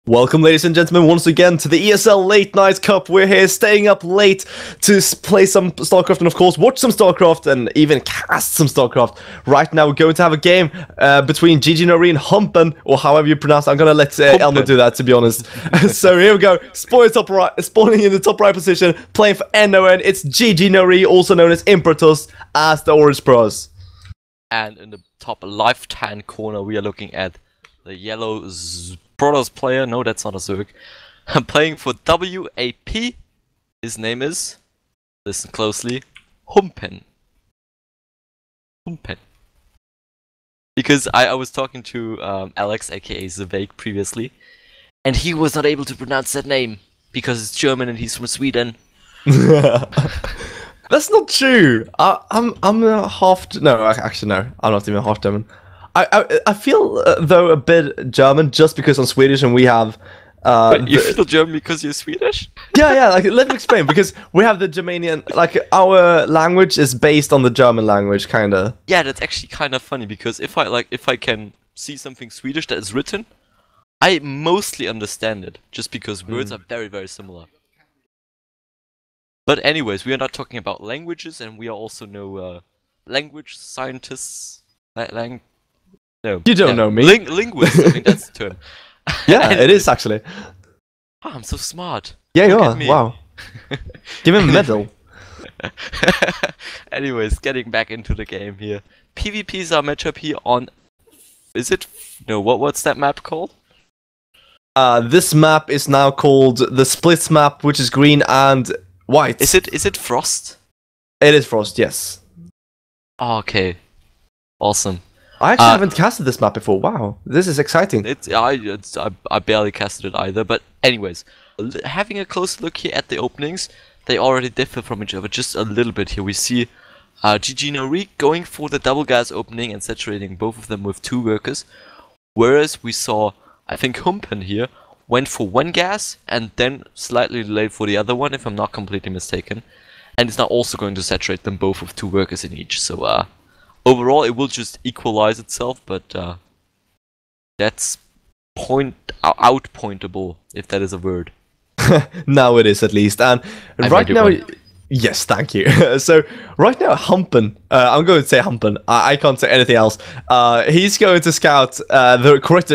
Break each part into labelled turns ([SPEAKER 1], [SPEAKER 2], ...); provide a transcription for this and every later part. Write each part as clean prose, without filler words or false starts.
[SPEAKER 1] Welcome, ladies and gentlemen, once again to the ESL Late Night Cup. We're here staying up late to play some StarCraft and, of course, watch some StarCraft and even cast some StarCraft. Right now, we're going to have a game between GGnoRE and Humpen, or however you pronounce it. I'm going to let Elmer do that, to be honest. So here we go. Spawning in the top right position, playing for NON. It's GGnoRE, also known as Impratus, as the Orange Pros.
[SPEAKER 2] And in the top left-hand corner, we are looking at the yellow Protoss player. No, that's not a Zerg. I'm playing for WAP. His name is, listen closely, Humpen. Humpen. Because I was talking to Alex, aka Zvake, previously, and he was not able to pronounce that name because it's German and he's from Sweden.
[SPEAKER 1] That's not true. I'm a half. No, actually no. I'm not even half German. I feel though a bit German just because I'm Swedish and we have.
[SPEAKER 2] But you feel German because you're Swedish?
[SPEAKER 1] Yeah. Like, let me explain. Because we have the Germanian. Like, our language is based on the German language, kinda.
[SPEAKER 2] Yeah, that's actually kind of funny because if I can see something Swedish that is written, I mostly understand it just because words are very, very similar. But anyways, we are not talking about languages, and we are also no language scientists. No,
[SPEAKER 1] You don't know me.
[SPEAKER 2] Linguists, I think that's the term.
[SPEAKER 1] Yeah, it is actually.
[SPEAKER 2] Oh, I'm so smart.
[SPEAKER 1] Yeah, you
[SPEAKER 2] Look
[SPEAKER 1] are.
[SPEAKER 2] at me.
[SPEAKER 1] Wow. Give him a medal.
[SPEAKER 2] Anyways, getting back into the game here. PvP is our matchup here on. Is it? No, what's that map called?
[SPEAKER 1] This map is now called the Splits map, which is green and white.
[SPEAKER 2] Is it Frost?
[SPEAKER 1] It is Frost, yes.
[SPEAKER 2] Oh, okay. Awesome.
[SPEAKER 1] I actually haven't casted this map before. Wow, this is exciting.
[SPEAKER 2] I barely casted it either, but anyways, having a close look here at the openings, they already differ from each other just a little bit here. We see GGnoRE going for the double gas opening and saturating both of them with 2 workers, whereas we saw, I think Humpen here went for 1 gas and then slightly delayed for the other one, if I'm not completely mistaken, and is now also going to saturate them both with 2 workers in each. So overall, it will just equalize itself, but that's outpointable, if that is a word.
[SPEAKER 1] Now it is, at least. And right now, yes, thank you. So right now, Humpen, I'm going to say Humpen. I can't say anything else. He's going to scout the correct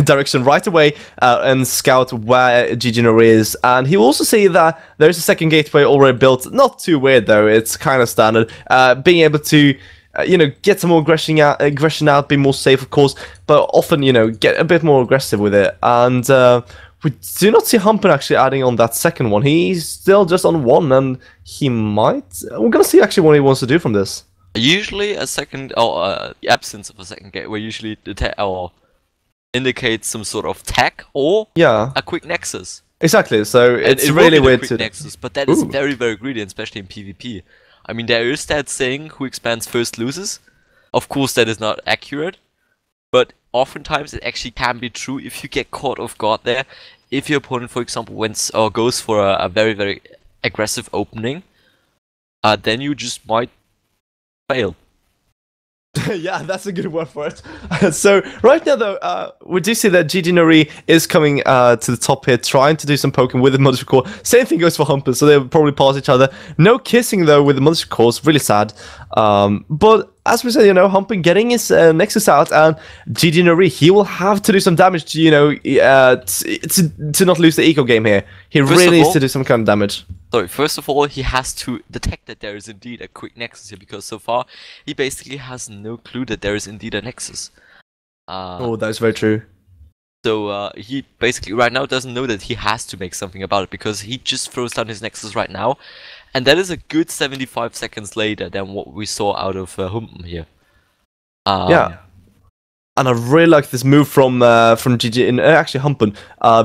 [SPEAKER 1] direction right away and scout where GGnoRE is. And he will also see that there's a second gateway already built. Not too weird though. It's kind of standard. Being able to get some more aggression out, be more safe, of course, but often, get a bit more aggressive with it. And we do not see Humpen actually adding on that second one. He's still just on 1, and he might. We're gonna see actually what he wants to do from this.
[SPEAKER 2] Usually, a second, or the absence of a second gateway usually indicates some sort of tech or a quick nexus.
[SPEAKER 1] Exactly. So it's really weird to
[SPEAKER 2] nexus, but that is very, very greedy, especially in PvP. I mean, there is that saying, who expands first loses. Of course, that is not accurate, but oftentimes it actually can be true if you get caught off guard there. If your opponent, for example, goes for a very, very aggressive opening, then you just might fail.
[SPEAKER 1] Yeah, that's a good word for it. So right now, though, we do see that GGnoRE is coming to the top here, trying to do some poking with the Mothership Core. Same thing goes for Humpen, so they'll probably pass each other. No kissing, though, with the Mothership Cores. Really sad. But as we said, Humpen getting his Nexus out, and GGnoRE, he will have to do some damage to, to not lose the eco game here. He really needs to do some kind of damage.
[SPEAKER 2] Sorry, first of all, he has to detect that there is indeed a quick nexus here, because so far, he basically has no clue that there is indeed a nexus.
[SPEAKER 1] Oh, that is very true.
[SPEAKER 2] So he basically right now doesn't know that he has to make something about it, because he just throws down his nexus right now, and that is a good 75 seconds later than what we saw out of Humpen here.
[SPEAKER 1] Yeah. And I really like this move from actually Humpen,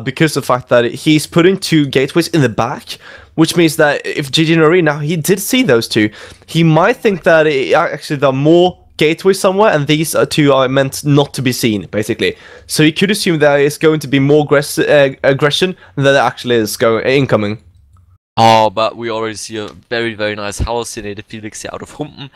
[SPEAKER 1] because of the fact that he's putting 2 gateways in the back, which means that if GGnoRE, now he did see those 2, he might think that actually there are more gateways somewhere, and these 2 are meant not to be seen, basically. So he could assume there is going to be more aggression than there actually is incoming.
[SPEAKER 2] Oh, but we already see a very, very nice hallucinated Felix here out of Humpen,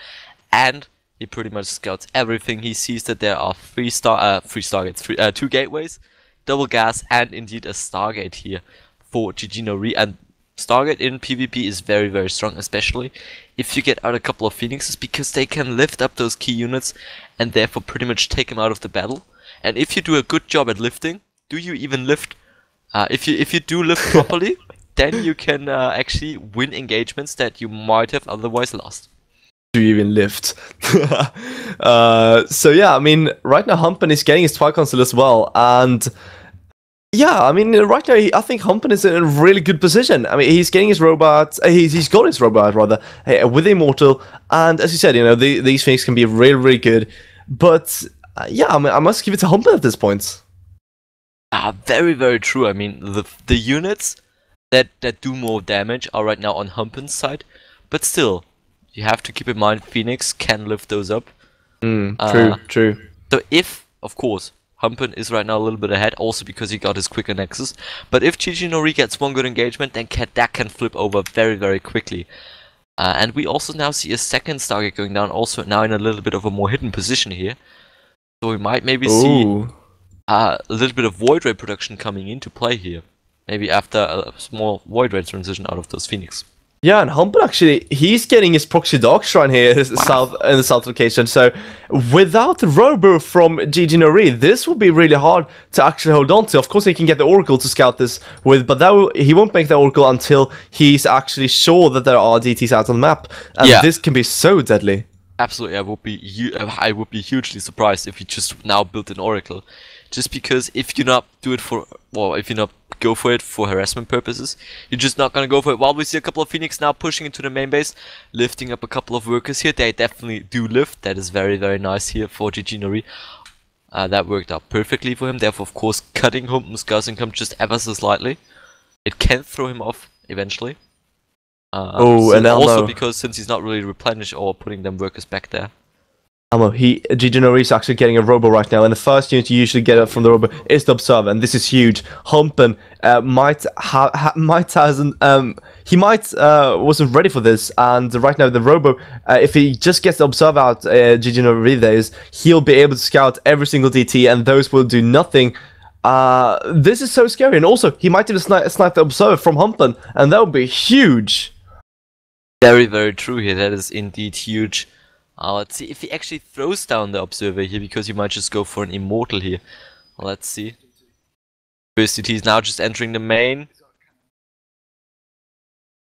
[SPEAKER 2] and he pretty much scouts everything. He sees that there are 2 gateways. double gas, and indeed a Stargate here for GGnoRE. And Stargate in PvP is very, very strong, especially if you get out a couple of Phoenixes, because they can lift up those key units and therefore pretty much take them out of the battle. And if you do a good job at lifting, do you even lift? If you do lift properly, then you can actually win engagements that you might have otherwise lost.
[SPEAKER 1] Do you even lift? So yeah, I mean, right now Humpen is getting his Tri-Console as well, and yeah, I mean, right now I think Humpen is in a really good position. I mean, he's getting his robot, he's got his robot rather, with Immortal, and as you said, you know, these things can be really, really good, but yeah, I mean, I must give it to Humpen at this point.
[SPEAKER 2] Very, very true. I mean, the units that do more damage are right now on Humpen's side, but still, you have to keep in mind Phoenix can lift those up.
[SPEAKER 1] True.
[SPEAKER 2] So if, of course, Humpen is right now a little bit ahead, also because he got his quicker nexus, but if GGnoRE gets one good engagement, then that can flip over very, very quickly. And we also now see a second Stargate going down, also now in a little bit of a more hidden position here. So we might maybe see a little bit of Void Ray production coming into play here. Maybe after a small Void Ray transition out of those Phoenix.
[SPEAKER 1] Yeah, and Humpen actually, he's getting his proxy dark shrine here in the south location. So without the Robo from GGnoRE, this will be really hard to actually hold on to. Of course, he can get the Oracle to scout this with, but he won't make the Oracle until he's actually sure that there are DTs out on the map. And this can be so deadly.
[SPEAKER 2] Absolutely, I would be hugely surprised if you just now built an Oracle. Just because if you not do it for, well, if you not go for it for harassment purposes, you're just not gonna go for it. While we see a couple of Phoenix now pushing into the main base, lifting up a couple of workers here, they definitely do lift. That is very, very nice here for GGnoRE. That worked out perfectly for him. Therefore, of course, cutting Humpen's gas income just ever so slightly, it can throw him off eventually. And also because since he's not really replenished or putting them workers back there.
[SPEAKER 1] GGnoRE is actually getting a Robo right now, and the first unit you usually get from the Robo is the Observer, and this is huge. Humpen wasn't ready for this, and right now the Robo, if he just gets the Observer out, GGnoRE days, he'll be able to scout every single DT, and those will do nothing. This is so scary, and also he might even snipe the Observer from Humpen, and that would be huge.
[SPEAKER 2] Very, very true here. That is indeed huge. Let's see if he actually throws down the Observer here, because he might just go for an Immortal here. Let's see. First DT is now just entering the main.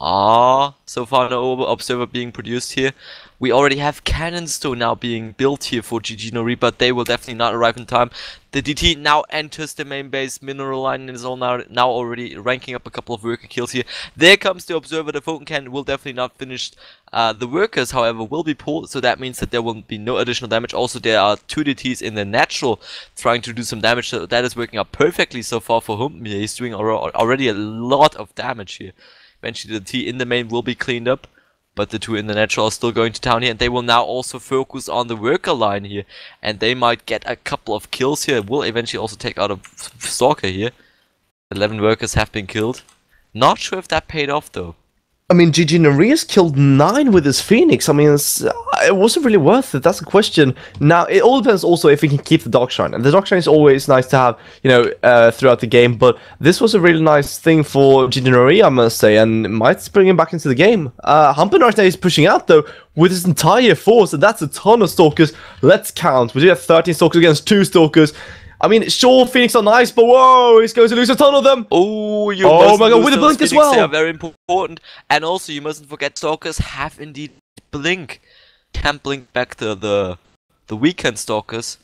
[SPEAKER 2] So far no Observer being produced here. We already have cannons though now being built here for GGnoRE, but they will definitely not arrive in time. The DT now enters the main base. Mineral Line is all now already ranking up a couple of worker kills here. There comes the Observer. The Photon Cannon will definitely not finish. The workers, however, will be pulled, so that means that there will be no additional damage. Also, there are 2 DTs in the natural trying to do some damage, so that is working out perfectly so far for Humpen. He's doing already a lot of damage here. Eventually, the T in the main will be cleaned up. But the 2 in the natural are still going to town here, and they will now also focus on the worker line here. And they might get a couple of kills here. Will eventually also take out a Stalker here. 11 workers have been killed. Not sure if that paid off though.
[SPEAKER 1] I mean, GGnoRE has killed 9 with his Phoenix. I mean, it wasn't really worth it. That's the question. Now, it all depends also if we can keep the Dark Shrine. And the Dark Shrine is always nice to have, you know, throughout the game. But this was a really nice thing for GGnoRE, I must say, and might bring him back into the game. Humpen right now is pushing out, though, with his entire force, and that's a ton of Stalkers. Let's count. We do have 13 Stalkers against 2 Stalkers. I mean, sure, Phoenix are nice, but whoa, he's going to lose a ton of them.
[SPEAKER 2] Oh
[SPEAKER 1] my god, with the blink as well.
[SPEAKER 2] They are very important. And also, you mustn't forget, Stalkers have indeed blink. Can blink back the weekend Stalkers.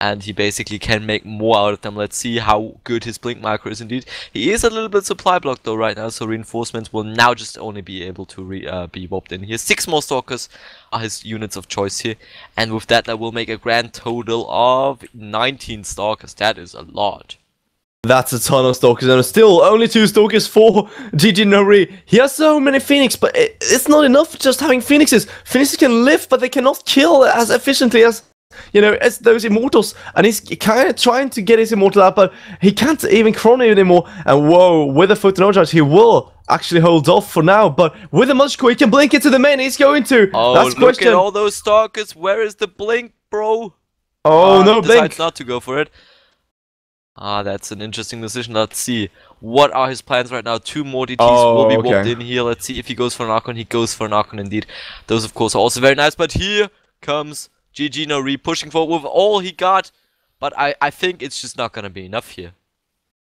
[SPEAKER 2] And he basically can make more out of them. Let's see how good his blink micro is indeed. He is a little bit supply blocked though right now, so reinforcements will now just only be able to be warped in here. 6 more Stalkers are his units of choice here. And with that will make a grand total of 19 Stalkers. That is a lot.
[SPEAKER 1] That's a ton of Stalkers, and still only 2 Stalkers for GGnoRE. He has so many Phoenix, but it's not enough just having Phoenixes. Phoenixes can live, but they cannot kill as efficiently as, you know, as those Immortals. And he's kind of trying to get his Immortal out, but he can't even chrono anymore. And whoa, with a Photon Charge, he will actually hold off for now. But with a Magical, he can blink into the main. He's going to.
[SPEAKER 2] Oh,
[SPEAKER 1] that's the question.
[SPEAKER 2] Look at all those Stalkers. Where is the blink, bro?
[SPEAKER 1] Oh, no blink.
[SPEAKER 2] Decides not to go for it. Ah, that's an interesting decision. Let's see. What are his plans right now? 2 more DTs will be warped in here. Let's see if he goes for an Archon. He goes for an Archon indeed. Those, of course, are also very nice. But here comes GGnoRE pushing forward with all he got. But I think it's just not going to be enough here.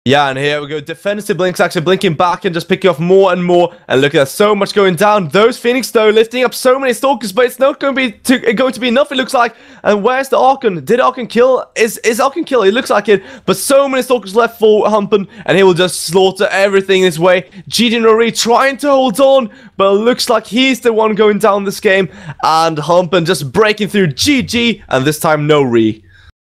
[SPEAKER 1] Yeah, and here we go. Defensive Blinks actually blinking back and just picking off more and more. And look at that, so much going down. Those Phoenix, though, lifting up so many Stalkers, but it's not going to be enough, it looks like. And where's the Archon? Did Archon kill? Is Archon kill? It looks like it. But so many Stalkers left for Humpen, and he will just slaughter everything in his way. GGnoRE trying to hold on, but it looks like he's the one going down this game. And Humpen just breaking through. GG, and this time no re.